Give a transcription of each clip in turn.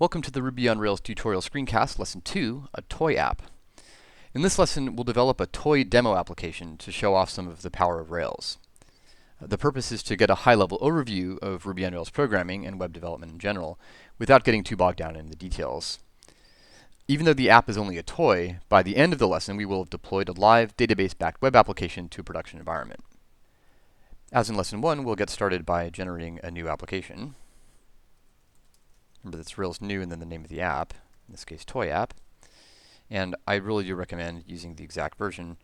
Welcome to the Ruby on Rails tutorial screencast, lesson 2, a toy app. In this lesson, we'll develop a toy demo application to show off some of the power of Rails. The purpose is to get a high-level overview of Ruby on Rails programming and web development in general, without getting too bogged down in the details. Even though the app is only a toy, by the end of the lesson we will have deployed a live database-backed web application to a production environment. As in lesson 1, we'll get started by generating a new application. Remember, that's Rails new and then the name of the app, in this case toy app. And I really do recommend using the exact version.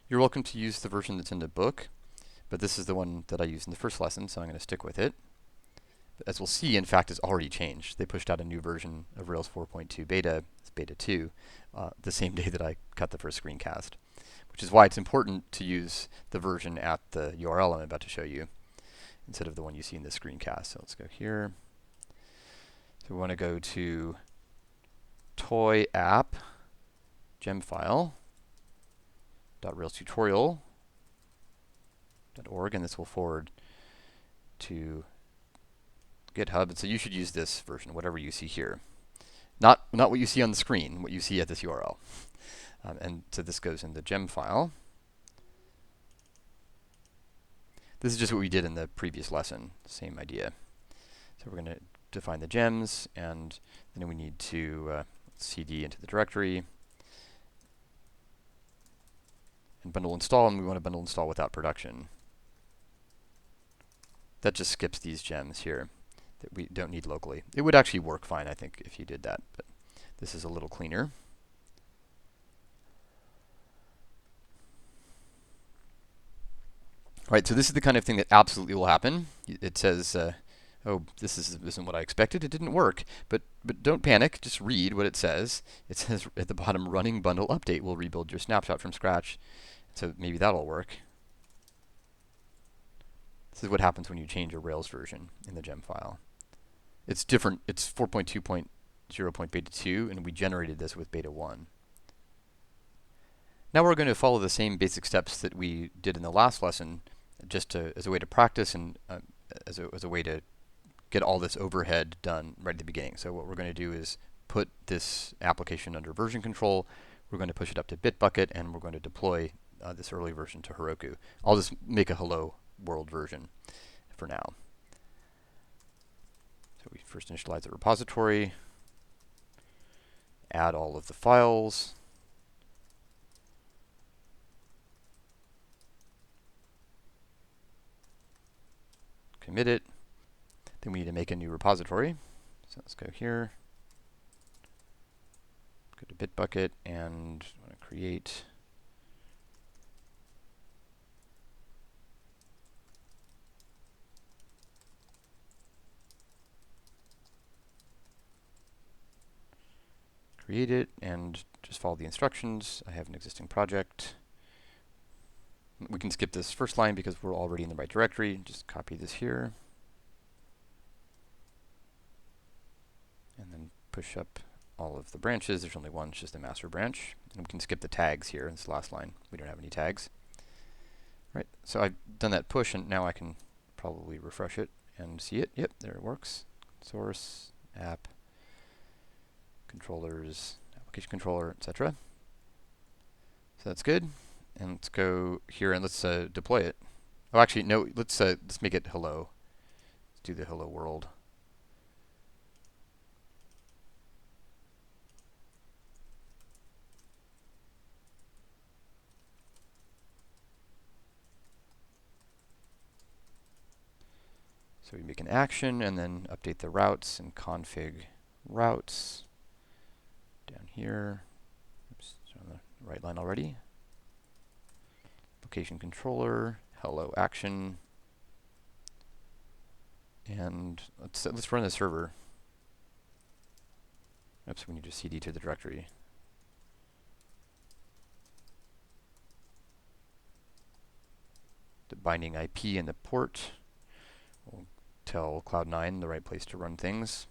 You're welcome to use the version that's in the book, but this is the one that I used in the first lesson, so I'm going to stick with it. But as we'll see, in fact, it's already changed. They pushed out a new version of Rails 4.2 beta, it's beta 2, the same day that I cut the first screencast, which is why it's important to use the version at the URL I'm about to show you, instead of the one you see in this screencast. So let's go here. So we want to go to toy app gem file .railstutorial.org, and this will forward to GitHub. And so you should use this version, whatever you see here. Not what you see on the screen, what you see at this URL. And so this goes in the gem file. This is just what we did in the previous lesson, same idea. So we're going to define the gems, and then we need to cd into the directory and bundle install, and we want to bundle install without production. That just skips these gems here that we don't need locally. It would actually work fine, I think, if you did that, but this is a little cleaner. All right, so this is the kind of thing that absolutely will happen. It says, oh, this isn't what I expected. It didn't work. But don't panic. Just read what it says. It says at the bottom, running bundle update will rebuild your snapshot from scratch. So maybe that'll work. This is what happens when you change a Rails version in the gem file. It's different. It's 4.2.0.beta 2, and we generated this with beta 1. Now we're going to follow the same basic steps that we did in the last lesson, just as a way to practice and as a way to get all this overhead done right at the beginning. So what we're going to do is put this application under version control. We're going to push it up to Bitbucket, and we're going to deploy this early version to Heroku. I'll just make a hello world version for now. So we first initialize the repository, add all of the files, commit it. Then we need to make a new repository. So let's go here, go to Bitbucket, and I want to create it, and just follow the instructions. I have an existing project. We can skip this first line because we're already in the right directory. Just copy this here, and then push up all of the branches. There's only one, it's just the master branch. And we can skip the tags here in this last line. We don't have any tags. Right, so I've done that push, and now I can probably refresh it and see it. Yep, there it works. Source, app, controllers, application controller, etc. So that's good. And let's go here and let's deploy it. Oh, actually, no, let's make it hello. Let's do the hello world. So we make an action and then update the routes and config routes down here. Oops, it's on the right line already. Application controller, hello action, and let's run the server. Oops, we need to cd to the directory. The binding IP and the port will tell Cloud9 the right place to run things.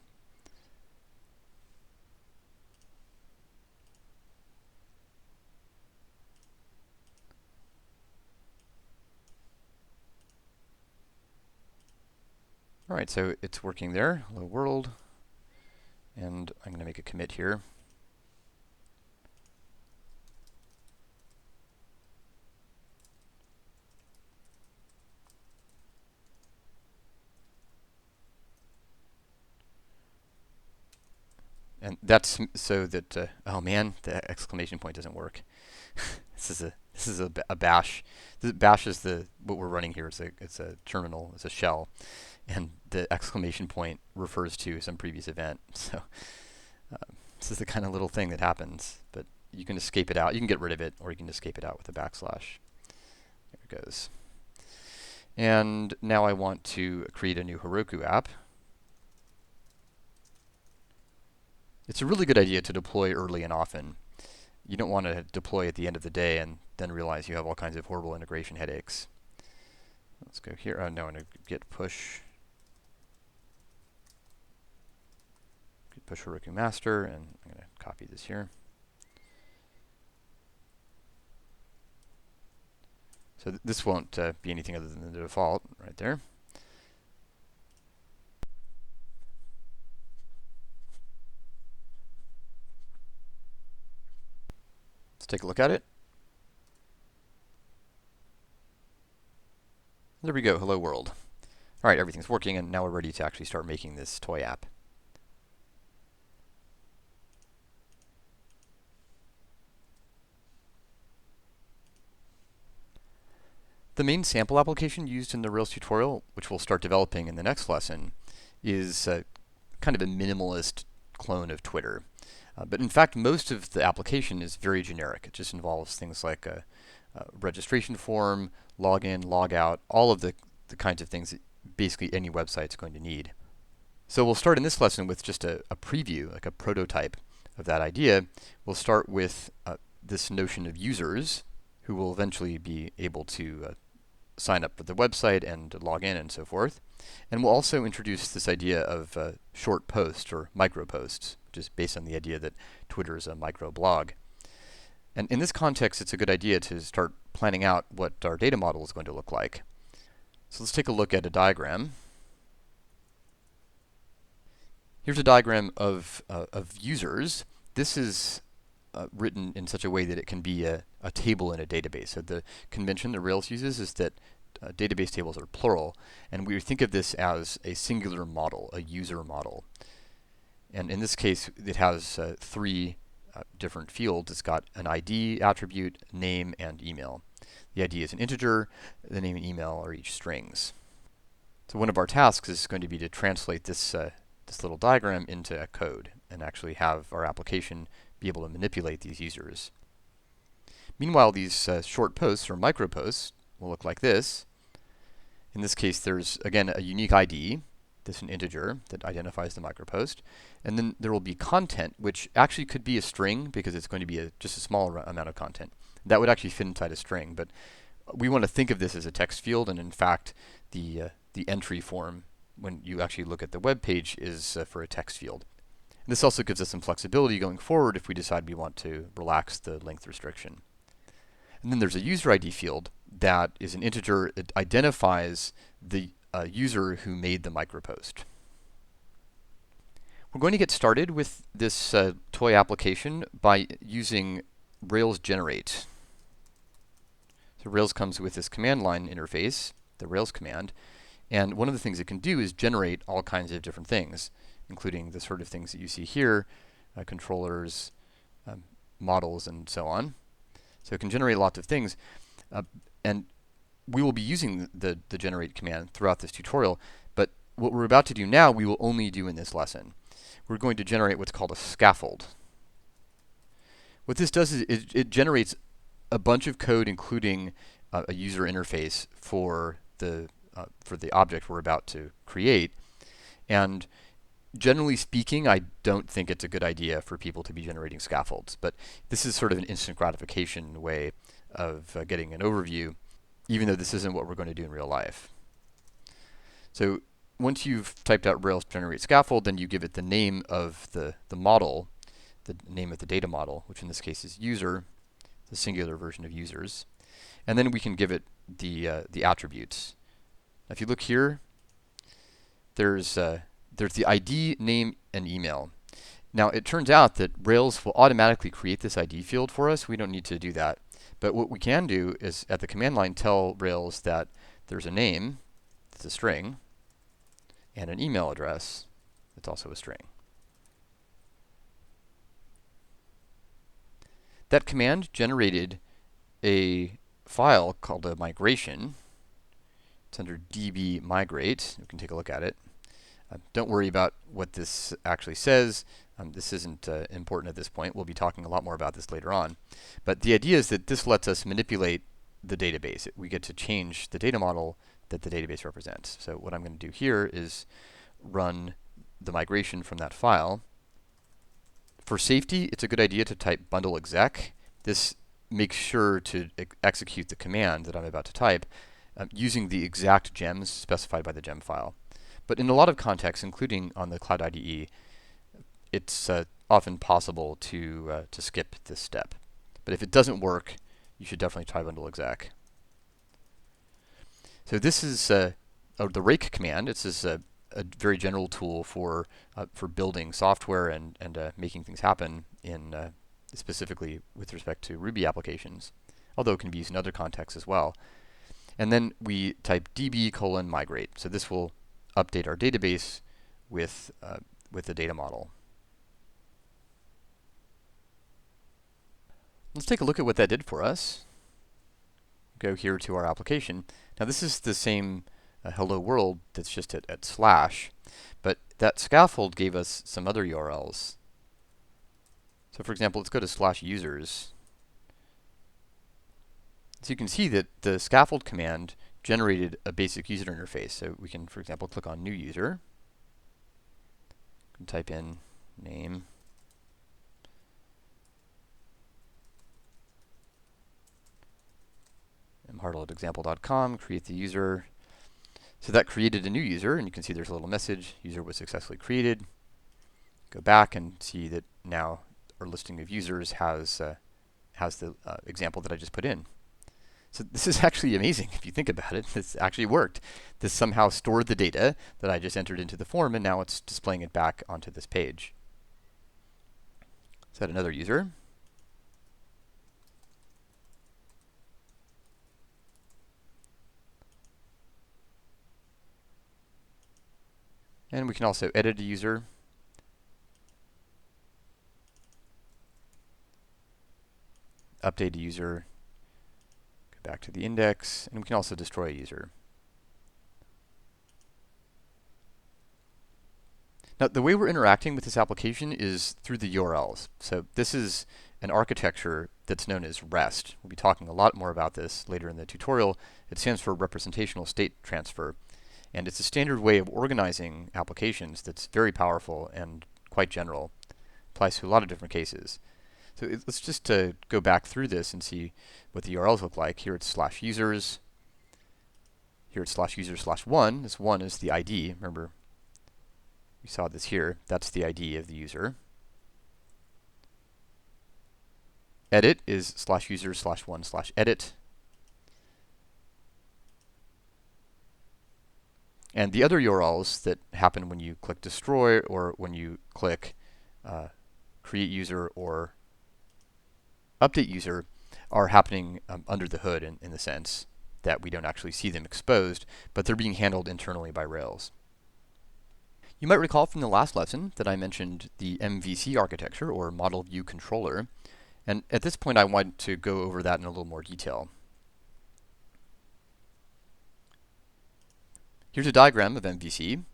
All right, so it's working there. Hello world. And I'm going to make a commit here. And that's so that oh man, the exclamation point doesn't work. This is a bash. Bash is the what we're running here. It's a terminal. It's a shell, and the exclamation point refers to some previous event. So this is the kind of little thing that happens. But you can escape it out. You can get rid of it, or you can escape it out with a backslash. There it goes. And now I want to create a new Heroku app. It's a really good idea to deploy early and often. You don't want to deploy at the end of the day and then realize you have all kinds of horrible integration headaches. Let's go here. Oh, no, I'm going to git push. Git push Heroku master, and I'm going to copy this here. So this won't be anything other than the default right there. Let's take a look at it. There we go. Hello world. All right, everything's working, and now we're ready to actually start making this toy app. The main sample application used in the Rails tutorial, which we'll start developing in the next lesson, is kind of a minimalist clone of Twitter. But in fact, most of the application is very generic. It just involves things like a registration form, login, logout, all of the kinds of things that basically any website is going to need. So we'll start in this lesson with just a preview, like a prototype of that idea. We'll start with this notion of users who will eventually be able to sign up for the website and log in and so forth. And we'll also introduce this idea of short posts or micro posts, which is based on the idea that Twitter is a micro blog. And in this context, it's a good idea to start planning out what our data model is going to look like. So let's take a look at a diagram. Here's a diagram of users. This is written in such a way that it can be a table in a database. So the convention that Rails uses is that database tables are plural, and we think of this as a singular model, a user model. And in this case, it has three different fields. It's got an ID attribute, name, and email. The ID is an integer. The name and email are each strings. So one of our tasks is going to be to translate this little diagram into a code and actually have our application be able to manipulate these users. Meanwhile, these short posts or micro posts will look like this. In this case, there's again a unique ID. This is an integer that identifies the micropost. And then there will be content, which actually could be a string because it's going to be just a small amount of content. That would actually fit inside a string, but we want to think of this as a text field, and in fact, the entry form when you actually look at the web page is for a text field. And this also gives us some flexibility going forward if we decide we want to relax the length restriction. And then there's a user ID field that is an integer. It identifies the user who made the micropost. We're going to get started with this toy application by using Rails generate. So Rails comes with this command line interface, the Rails command, and one of the things it can do is generate all kinds of different things, including the sort of things that you see here, controllers, models, and so on. So it can generate lots of things, and we will be using the generate command throughout this tutorial, but what we're about to do now we will only do in this lesson. We're going to generate what's called a scaffold. What this does is it generates a bunch of code, including a user interface for the object we're about to create. And generally speaking, I don't think it's a good idea for people to be generating scaffolds, but this is sort of an instant gratification way of getting an overview, even though this isn't what we're going to do in real life. So once you've typed out Rails generate scaffold, then you give it the name of the model, the name of the data model, which in this case is user, the singular version of users. And then we can give it the attributes. Now if you look here, there's the ID, name, and email. Now, it turns out that Rails will automatically create this ID field for us. We don't need to do that. But what we can do is at the command line tell Rails that there's a name that's a string and an email address that's also a string. That command generated a file called a migration. It's under db migrate. You can take a look at it. Don't worry about what this actually says. This isn't important at this point. We'll be talking a lot more about this later on. But the idea is that this lets us manipulate the database. We get to change the data model that the database represents. So what I'm going to do here is run the migration from that file. For safety, it's a good idea to type bundle exec. This makes sure to execute the command that I'm about to type using the exact gems specified by the gem file. But in a lot of contexts, including on the Cloud IDE, it's often possible to skip this step. But if it doesn't work, you should definitely try bundle exec. So this is the rake command. It's a very general tool for building software and making things happen in specifically with respect to Ruby applications, although it can be used in other contexts as well. And then we type db:/migrate. So this will update our database with the data model. Let's take a look at what that did for us. Go here to our application. Now this is the same hello world that's just at slash, but that scaffold gave us some other URLs. So for example, let's go to /users. So you can see that the scaffold command generated a basic user interface. So we can, for example, click on new user, and type in name, mhartel@example.com, create the user. So that created a new user, and you can see there's a little message, user was successfully created. Go back and see that now our listing of users has the example that I just put in. So this is actually amazing if you think about it. This actually worked. This somehow stored the data that I just entered into the form, and now it's displaying it back onto this page. Let's add another user. And we can also edit a user. Update a user. Go back to the index, and we can also destroy a user. Now, the way we're interacting with this application is through the URLs. So this is an architecture that's known as REST. We'll be talking a lot more about this later in the tutorial. It stands for Representational State Transfer. And it's a standard way of organizing applications that's very powerful and quite general. Applies to a lot of different cases. So let's just go back through this and see what the URLs look like. Here it's /users. Here it's /user/1. This 1 is the ID. Remember, we saw this here. That's the ID of the user. Edit is /user/1/edit. And the other URLs that happen when you click destroy or when you click create user or update user are happening under the hood in the sense that we don't actually see them exposed, but they're being handled internally by Rails. You might recall from the last lesson that I mentioned the MVC architecture, or Model View Controller, and at this point I want to go over that in a little more detail. Here's a diagram of MVC.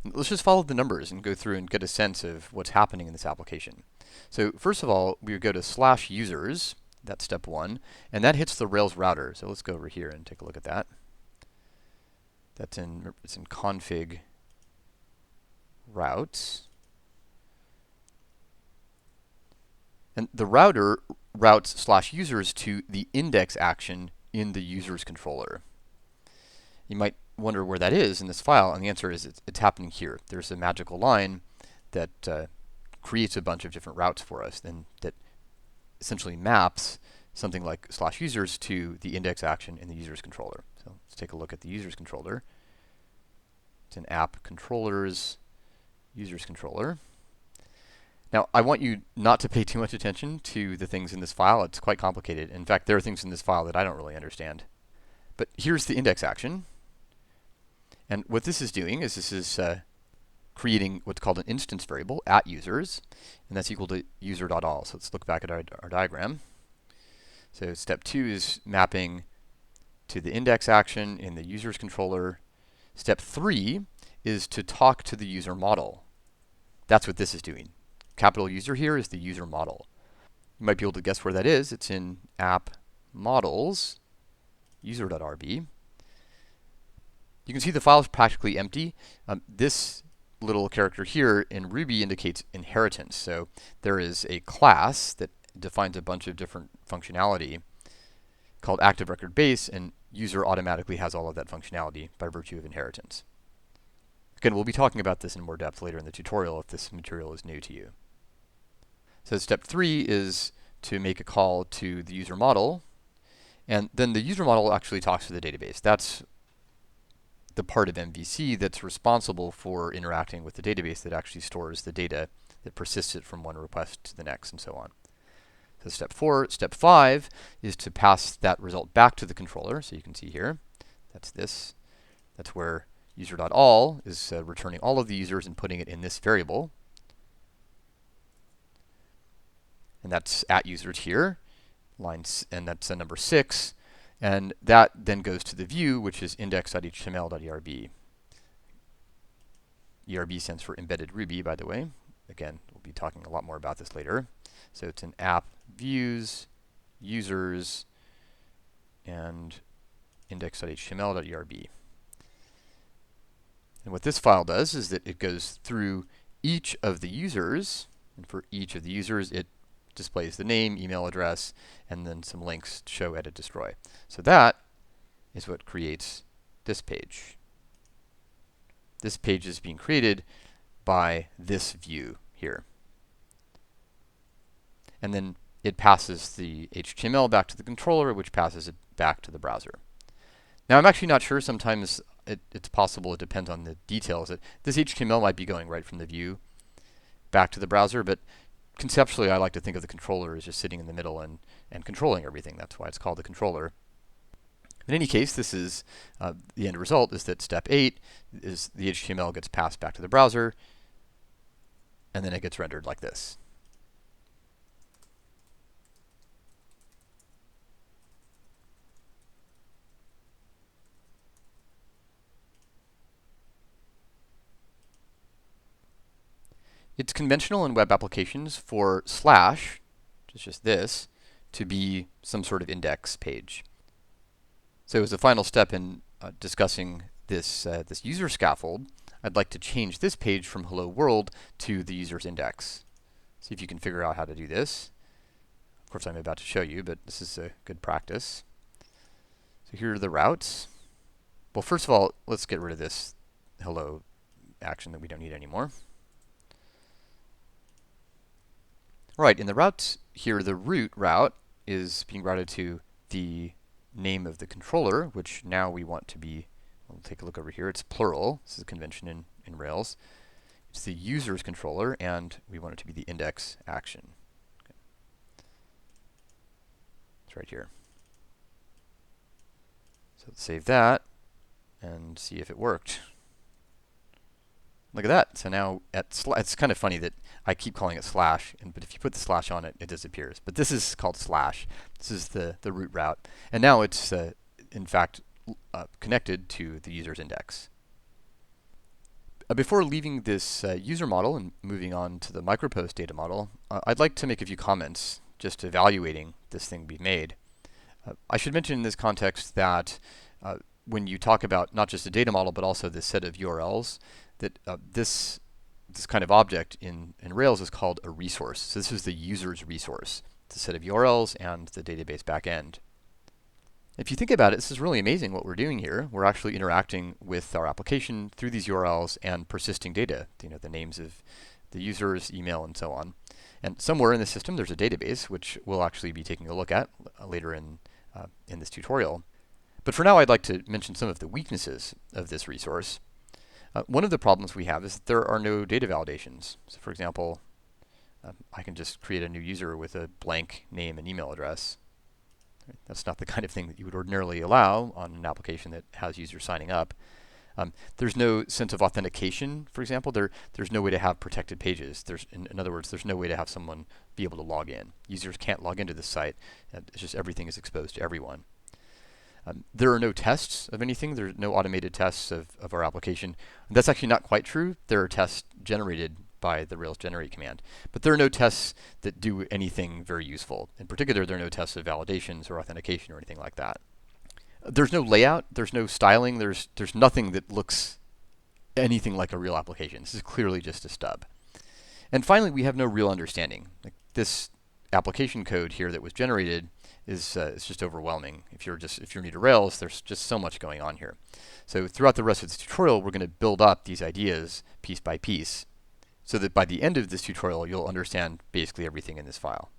Let's just follow the numbers and go through and get a sense of what's happening in this application. So first of all, we would go to /users, that's step 1, and that hits the Rails router. So let's go over here and take a look at that. It's in config routes. And the router routes /users to the index action in the users controller. You might wonder where that is in this file, and the answer is it's happening here. There's a magical line that creates a bunch of different routes for us, and that essentially maps something like /users to the index action in the users controller. So let's take a look at the users controller. It's an app controllers, users controller. Now, I want you not to pay too much attention to the things in this file. It's quite complicated. In fact, there are things in this file that I don't really understand. But here's the index action. And what this is doing is this is creating what's called an instance variable at users, and that's equal to user.all. So let's look back at our diagram. So step 2 is mapping to the index action in the users controller. Step 3 is to talk to the user model. That's what this is doing. Capital user here is the user model. You might be able to guess where that is. It's in app models, user.rb. You can see the file is practically empty. This little character here in Ruby indicates inheritance. So there is a class that defines a bunch of different functionality called active record base, and user automatically has all of that functionality by virtue of inheritance. Again, we'll be talking about this in more depth later in the tutorial if this material is new to you. So step 3 is to make a call to the user model, and then the user model actually talks to the database. That's the part of MVC that's responsible for interacting with the database that actually stores the data that persists it from one request to the next and so on. So step 4. Step 5 is to pass that result back to the controller. So you can see here, that's this. That's where user.all is returning all of the users and putting it in this variable. And that's at users here, lines, and that's number 6. And that then goes to the view, which is index.html.erb. ERB stands for embedded Ruby, by the way. Again, we'll be talking a lot more about this later. So it's an app views, users, and index.html.erb. And what this file does is that it goes through each of the users, and for each of the users, it displays the name, email address, and then some links to show, edit, destroy. So that is what creates this page. This page is being created by this view here. And then it passes the HTML back to the controller, which passes it back to the browser. Now, I'm actually not sure. Sometimes it's possible. It depends on the details. This HTML might be going right from the view back to the browser, but conceptually, I like to think of the controller as just sitting in the middle and controlling everything. That's why it's called the controller. In any case, this is the end result is that step 8 is the HTML gets passed back to the browser, and then it gets rendered like this. It's conventional in web applications for slash, which is just this, to be some sort of index page. So as a final step in discussing this user scaffold, I'd like to change this page from hello world to the user's index. See if you can figure out how to do this. Of course, I'm about to show you, but this is a good practice. So here are the routes. Well, first of all, let's get rid of this hello action that we don't need anymore. Right, in the routes here, the root route is being routed to the name of the controller, which now we want to be, we'll take a look over here, it's plural. This is a convention in Rails. It's the user's controller, and we want it to be the index action. Okay. It's right here. So let's save that and see if it worked. Look at that. So now it's kind of funny that I keep calling it slash, but if you put the slash on it, it disappears. But this is called slash. This is the root route. And now it's, in fact, connected to the user's index. Before leaving this user model and moving on to the micropost data model, I'd like to make a few comments just evaluating this thing we've made. I should mention in this context that when you talk about not just a data model, but also this set of URLs, that this kind of object in Rails is called a resource. So this is the user's resource. It's a set of URLs and the database backend. If you think about it, this is really amazing what we're doing here. We're actually interacting with our application through these URLs and persisting data, the names of the users, email, and so on. And somewhere in the system, there's a database, which we'll actually be taking a look at later in this tutorial. But for now, I'd like to mention some of the weaknesses of this resource. One of the problems we have is that there are no data validations. So for example, I can just create a new user with a blank name and email address. That's not the kind of thing that you would ordinarily allow on an application that has users signing up. There's no sense of authentication, for example. There's no way to have protected pages. In other words, there's no way to have someone be able to log in. Users can't log into this site. It's just everything is exposed to everyone. There are no tests of anything. There are no automated tests of our application. And that's actually not quite true. There are tests generated by the Rails generate command. But there are no tests that do anything very useful. In particular, there are no tests of validations or authentication or anything like that. There's no layout. There's no styling. There's nothing that looks anything like a real application. This is clearly just a stub. And finally, we have no real understanding. Like this application code here that was generated is just overwhelming. If you're new to Rails, there's just so much going on here. So throughout the rest of this tutorial, we're going to build up these ideas piece by piece, so that by the end of this tutorial, you'll understand basically everything in this file.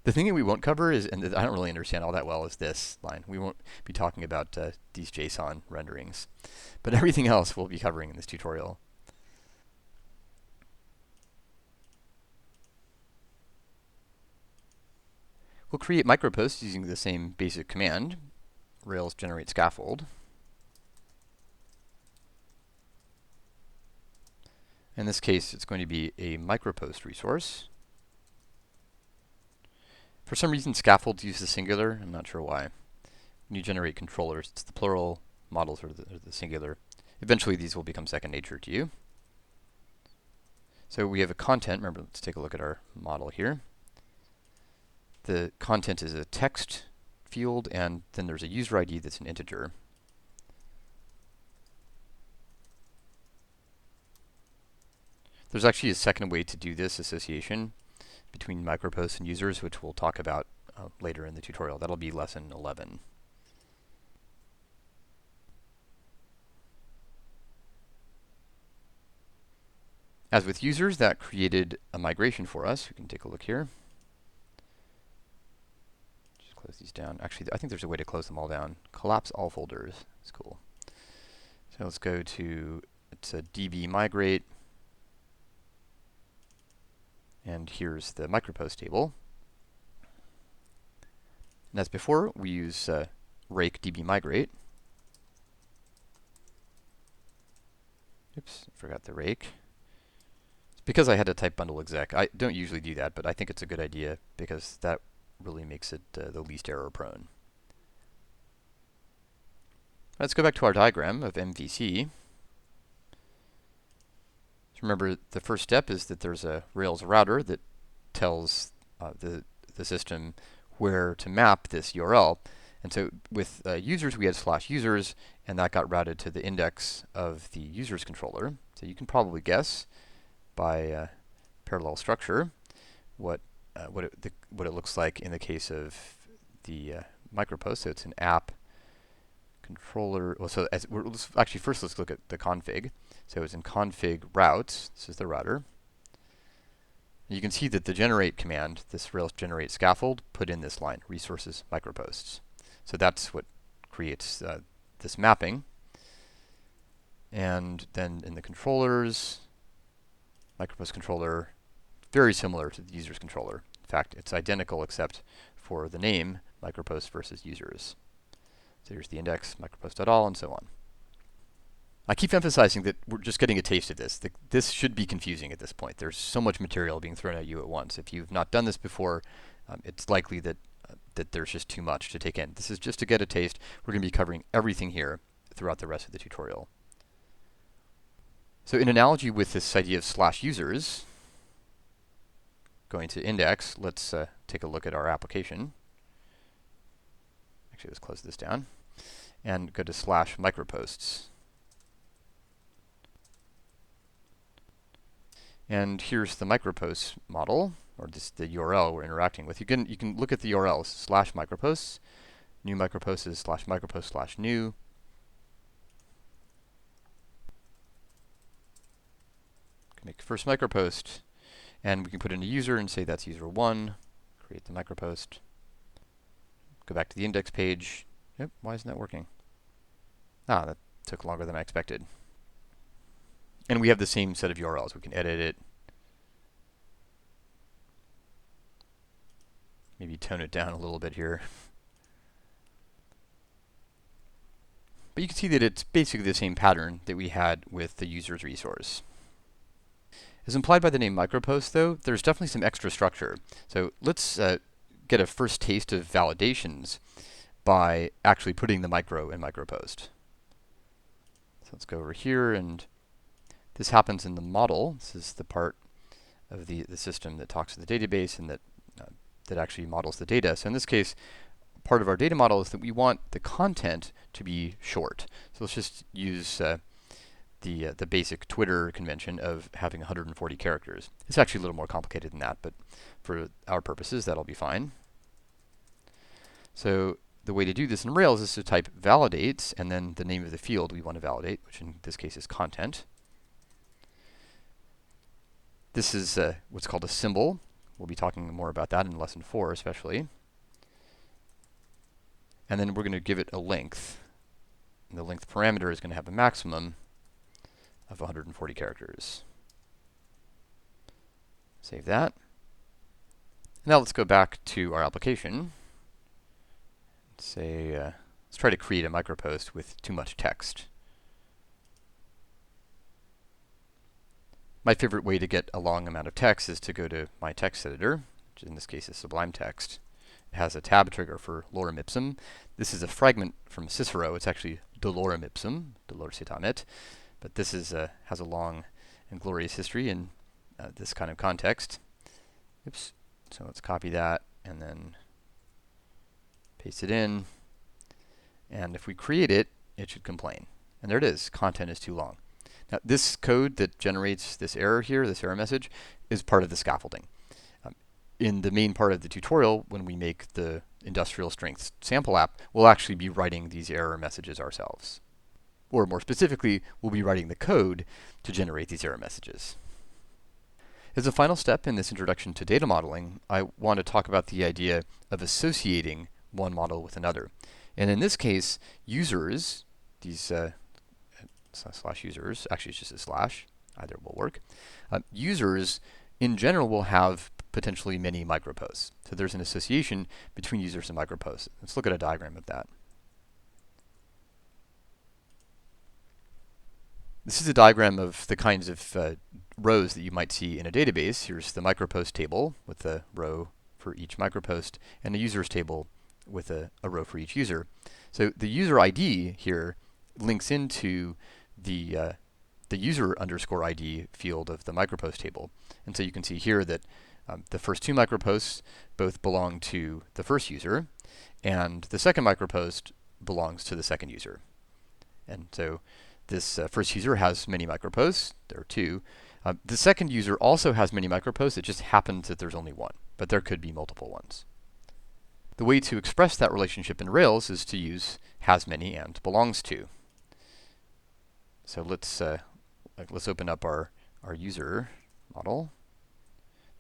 The thing that we won't cover is, and that I don't really understand all that well, is this line. We won't be talking about these JSON renderings, but everything else we'll be covering in this tutorial. We'll create microposts using the same basic command, Rails generate scaffold. In this case, it's going to be a micropost resource. For some reason, scaffolds use the singular. I'm not sure why. When you generate controllers, it's the plural, models are the singular. Eventually, these will become second nature to you. So we have a content. Remember, let's take a look at our model here. The content is a text field, and then there's a user ID that's an integer. There's actually a second way to do this association between microposts and users, which we'll talk about later in the tutorial. That'll be lesson 11. As with users, that created a migration for us. We can take a look here. Just close these down. Actually, I think there's a way to close them all down. Collapse all folders. That's cool. So let's go to, it's a db migrate. And here's the micropost table. And as before, we use rake db migrate. Oops, I forgot the rake. It's because I had to type bundle exec. I don't usually do that, but I think it's a good idea because that really makes it the least error prone. Let's go back to our diagram of MVC. Remember, the first step is that there's a Rails router that tells the system where to map this URL. And so with users, we had /users, and that got routed to the index of the users controller. So you can probably guess by parallel structure what it looks like in the case of the micropost. So it's an app controller. Well, so let's look at the config. So it's in config routes. This is the router. You can see that the generate command, this Rails generate scaffold, put in this line, resources microposts. So that's what creates this mapping. And then in the controllers, micropost controller, very similar to the users controller. In fact, it's identical except for the name, micropost versus users. So here's the index, micropost.all, and so on. I keep emphasizing that we're just getting a taste of this. This should be confusing at this point. There's so much material being thrown at you at once. If you've not done this before, it's likely that there's just too much to take in. This is just to get a taste. We're going to be covering everything here throughout the rest of the tutorial. So in analogy with this idea of /users, going to index, let's take a look at our application. Actually, let's close this down and go to /microposts. And here's the micropost model, or the URL we're interacting with. You can look at the URL /microposts. New micropost is /micropost/new. Make first micropost, and we can put in a user and say that's user 1. Create the micropost. Go back to the index page. Yep, why isn't that working? Ah, that took longer than I expected. And we have the same set of URLs. We can edit it, maybe tone it down a little bit here. But you can see that it's basically the same pattern that we had with the user's resource. As implied by the name micropost, though, there's definitely some extra structure. So let's get a first taste of validations by actually putting the micro in micropost. So let's go over here, and this happens in the model. This is the part of the system that talks to the database and that actually models the data. So in this case, part of our data model is that we want the content to be short. So let's just use the basic Twitter convention of having 140 characters. It's actually a little more complicated than that, but for our purposes, that'll be fine. So the way to do this in Rails is to type validates and then the name of the field we want to validate, which in this case is content. This is what's called a symbol. We'll be talking more about that in lesson 4 especially. And then we're going to give it a length. And the length parameter is going to have a maximum of 140 characters. Save that. Now let's go back to our application. Say, let's try to create a micropost with too much text. My favorite way to get a long amount of text is to go to my text editor, which in this case is Sublime Text. It has a tab trigger for lorem ipsum. This is a fragment from Cicero. It's actually dolorem ipsum, dolor sit but this is has a long and glorious history in this kind of context. Oops. So let's copy that and then paste it in. And if we create it, it should complain. And there it is. Content is too long. Now, this code that generates this error here, this error message, is part of the scaffolding. In the main part of the tutorial, when we make the industrial strength sample app, we'll actually be writing these error messages ourselves. Or more specifically, we'll be writing the code to generate these error messages. As a final step in this introduction to data modeling, I want to talk about the idea of associating one model with another. And in this case, users, these slash users, actually it's just a slash, either will work. Users in general will have potentially many microposts. So there's an association between users and microposts. Let's look at a diagram of that. This is a diagram of the kinds of rows that you might see in a database. Here's the micropost table with a row for each micropost and a users table with a row for each user. So the user ID here links into the user underscore ID field of the micropost table. And so you can see here that the first two microposts both belong to the first user, and the second micropost belongs to the second user. And so this first user has many microposts. There are two. The second user also has many microposts. It just happens that there's only one, but there could be multiple ones. The way to express that relationship in Rails is to use has many and belongs to. So let's open up our user model.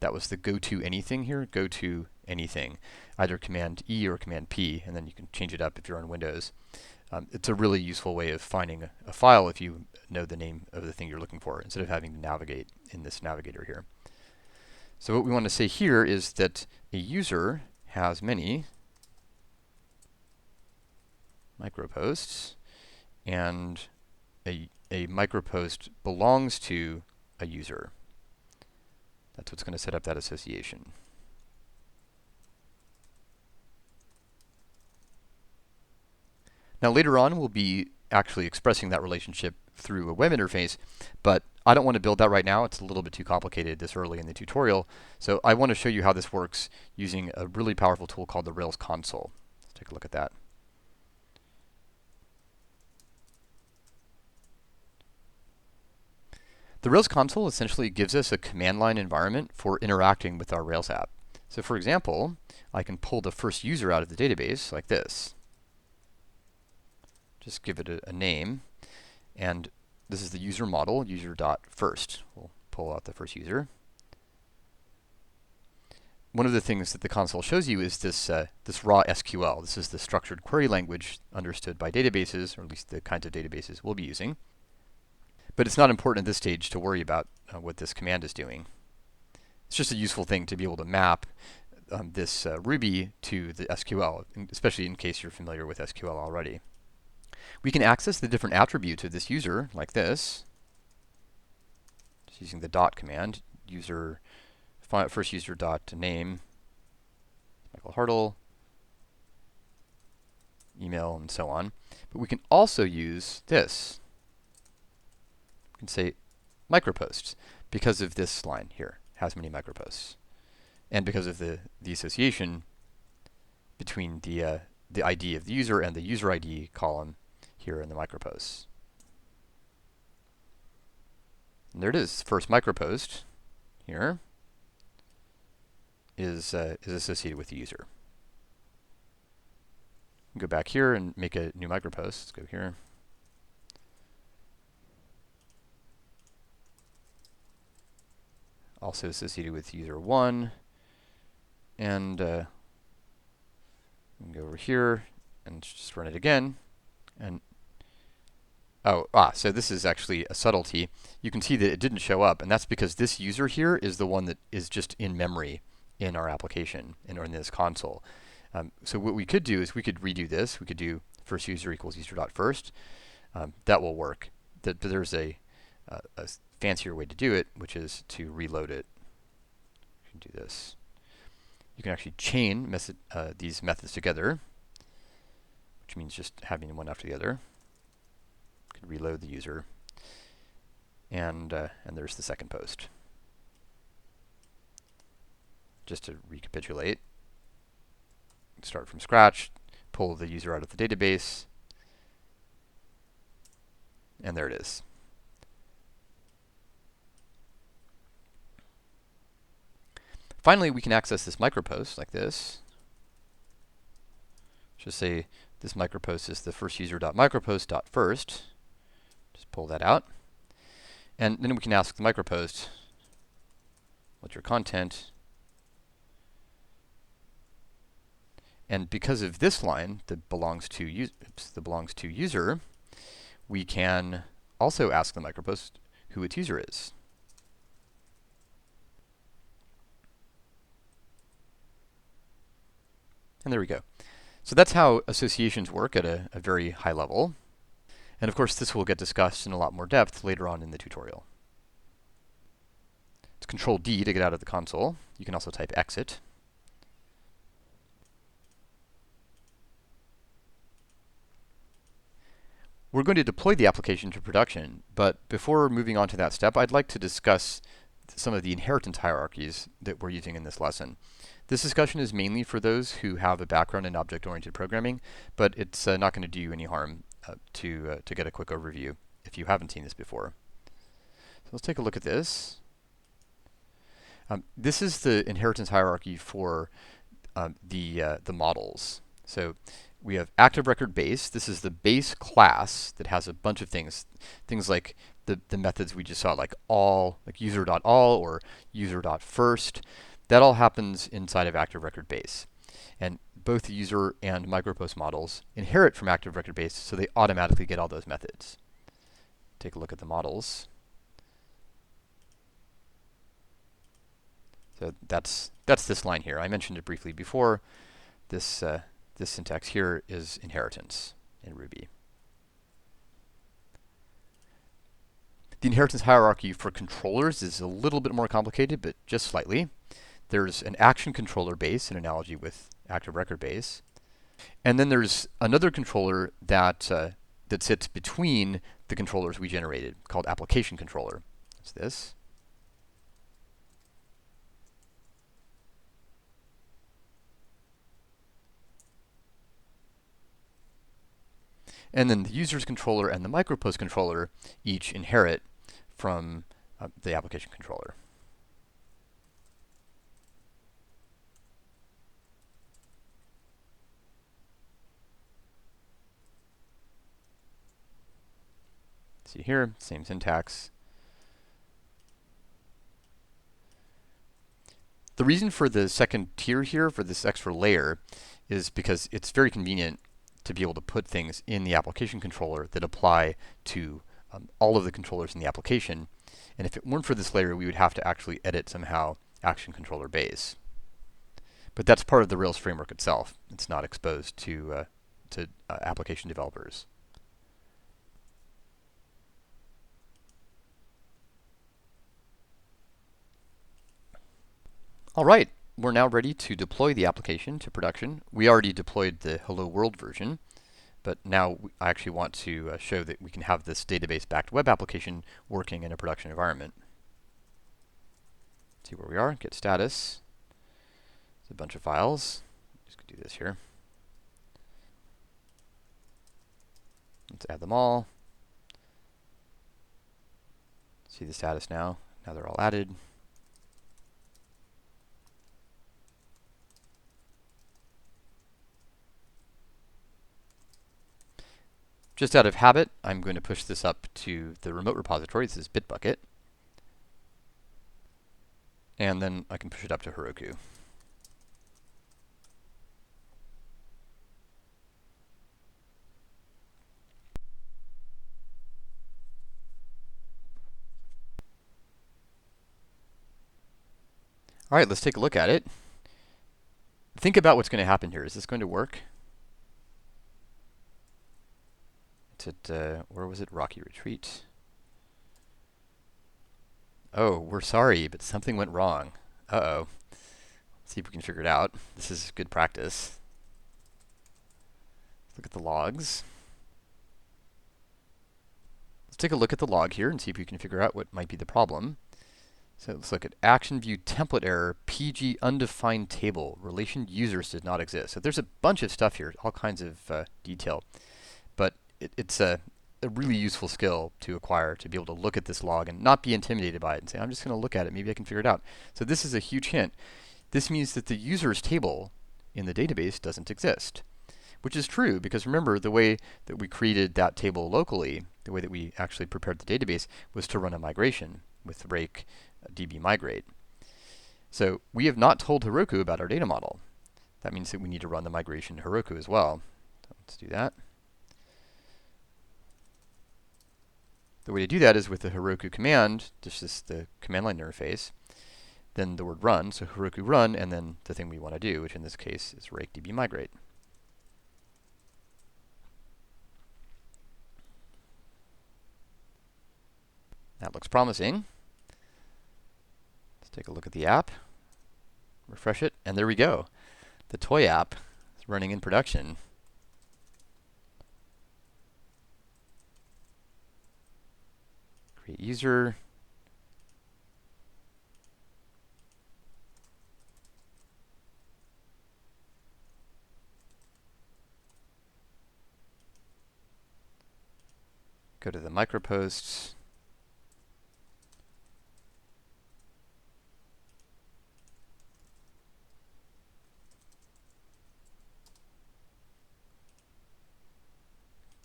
That was the go to anything here, go to anything, either Command E or Command P, and then you can change it up if you're on Windows. It's a really useful way of finding a file if you know the name of the thing you're looking for, instead of having to navigate in this navigator here. So what we want to say here is that a user has many microposts, and a micropost belongs to a user. That's what's going to set up that association. Now later on we'll be actually expressing that relationship through a web interface, but I don't want to build that right now. It's a little bit too complicated this early in the tutorial. So I want to show you how this works using a really powerful tool called the Rails console. Let's take a look at that. The Rails console essentially gives us a command line environment for interacting with our Rails app. So for example, I can pull the first user out of the database like this. Just give it a name, and this is the user model, user.first. We'll pull out the first user. One of the things that the console shows you is this raw SQL. This is the structured query language understood by databases, or at least the kinds of databases we'll be using. But it's not important at this stage to worry about what this command is doing. It's just a useful thing to be able to map this Ruby to the SQL, especially in case you're familiar with SQL already. We can access the different attributes of this user like this, just using the dot command. User, first user dot name, Michael Hartle, email, and so on. But we can also use this. We can say microposts because of this line here, has many microposts, and because of the association between the ID of the user and the user ID column here in the microposts. And there it is. First micropost here is associated with the user. Go back here and make a new micropost. Let's go here. Also associated with user 1. And go over here and just run it again. And so this is actually a subtlety. You can see that it didn't show up, and that's because this user here is the one that is just in memory in our application or in this console. So what we could do is we could redo this. We could do first user equals user.first. That will work. But there's a fancier way to do it, which is to reload it. You can do this. You can actually chain these methods together, which means just having one after the other. Could reload the user, and there's the second post. Just to recapitulate, start from scratch, pull the user out of the database, and there it is. Finally, we can access this micropost like this. Just say this micropost is the first user.micropost.first. Just pull that out. And then we can ask the micropost, what's your content? And because of this line that belongs to user, we can also ask the micropost who its user is. And there we go. So that's how associations work at a very high level. And of course, this will get discussed in a lot more depth later on in the tutorial. It's Control D to get out of the console. You can also type exit. We're going to deploy the application to production, but before moving on to that step, I'd like to discuss some of the inheritance hierarchies that we're using in this lesson. This discussion is mainly for those who have a background in object-oriented programming, but it's not going to do you any harm to get a quick overview if you haven't seen this before. So let's take a look at this. This is the inheritance hierarchy for the models. So we have active record base. This is the base class that has a bunch of things like the methods we just saw, like all, like user.all or user.first. That all happens inside of active record base. And both the user and micropost models inherit from active record base, so they automatically get all those methods. Take a look at the models. So that's this line here. I mentioned it briefly before. This syntax here is inheritance in Ruby. The inheritance hierarchy for controllers is a little bit more complicated, but just slightly. There's an action controller base, an analogy with active record base. And then there's another controller that sits between the controllers we generated, called application controller. That's this. And then the user's controller and the micropost controller each inherit from the application controller. See here, same syntax. The reason for the second tier here, for this extra layer, is because it's very convenient to be able to put things in the application controller that apply to all of the controllers in the application. And if it weren't for this layer, we would have to actually edit somehow action controller base. But that's part of the Rails framework itself. It's not exposed to application developers. All right, we're now ready to deploy the application to production. We already deployed the Hello World version, but now I actually want to show that we can have this database-backed web application working in a production environment. See where we are, get status. It's a bunch of files. Just gonna do this here. Let's add them all. See the status now. Now they're all added. Just out of habit, I'm going to push this up to the remote repository. This is Bitbucket. And then I can push it up to Heroku. All right, let's take a look at it. Think about what's going to happen here. Is this going to work? It's at, where was it? Rocky Retreat. Oh, we're sorry, but something went wrong. Uh-oh. Let's see if we can figure it out. This is good practice. Let's look at the logs. Let's take a look at the log here and see if we can figure out what might be the problem. So let's look at action view template error, PG undefined table, relation users did not exist. So there's a bunch of stuff here, all kinds of detail. But it's a really useful skill to acquire, to be able to look at this log and not be intimidated by it and say, I'm just going to look at it, maybe I can figure it out. So this is a huge hint. This means that the users table in the database doesn't exist, which is true because remember the way that we created that table locally, the way that we actually prepared the database was to run a migration with rake db migrate. So we have not told Heroku about our data model. That means that we need to run the migration to Heroku as well. So let's do that. The way to do that is with the Heroku command, this is the command line interface, then the word run, so Heroku run, and then the thing we want to do, which in this case is rake db migrate. That looks promising. Let's take a look at the app, refresh it, and there we go. The toy app is running in production. Create user. Go to the microposts.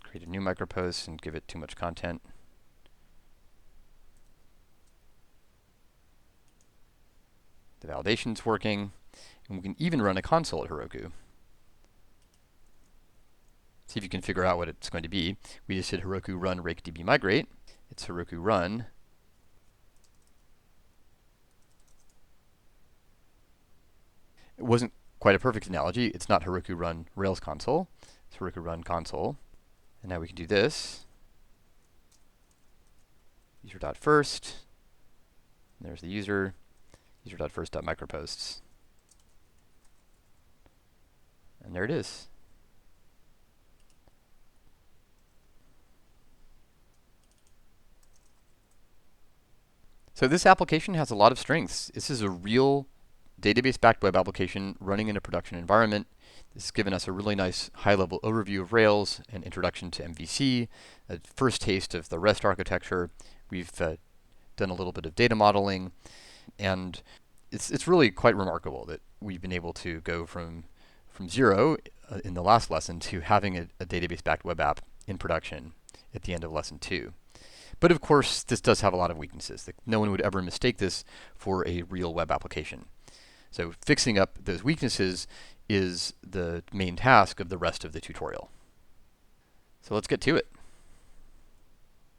Create a new micropost and give it too much content. The validation's working, and we can even run a console at Heroku. See if you can figure out what it's going to be. We just did Heroku run rake db migrate. It's Heroku run. It wasn't quite a perfect analogy. It's not Heroku run Rails console. It's Heroku run console. And now we can do this. User.first. There's the user. User.first.microposts. And there it is. So this application has a lot of strengths. This is a real database-backed web application running in a production environment. This has given us a really nice high-level overview of Rails, an introduction to MVC, a first taste of the REST architecture. We've done a little bit of data modeling, and it's really quite remarkable that we've been able to go from zero in the last lesson to having a database-backed web app in production at the end of lesson 2. But of course, this does have a lot of weaknesses. No one would ever mistake this for a real web application. So fixing up those weaknesses is the main task of the rest of the tutorial. So let's get to it.